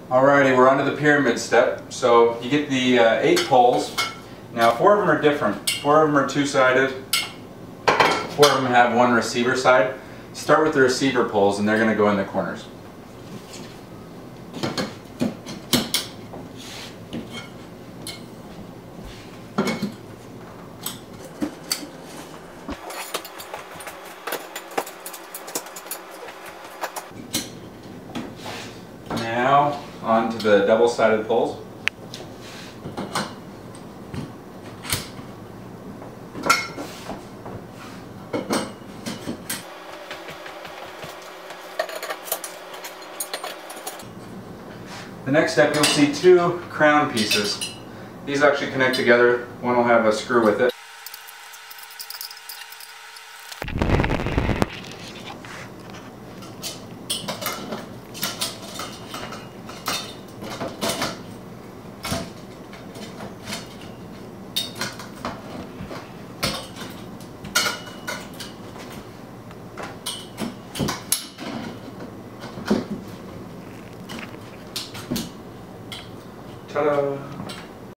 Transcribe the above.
Alrighty, we're on to the pyramid step. So you get the 8 poles. Now 4 of them are different. 4 of them are two-sided. 4 of them have one receiver side. Start with the receiver poles and they're going to go in the corners. Now onto the double-sided poles. The next step, you'll see 2 crown pieces. These actually connect together. One will have a screw with it. Ta-da!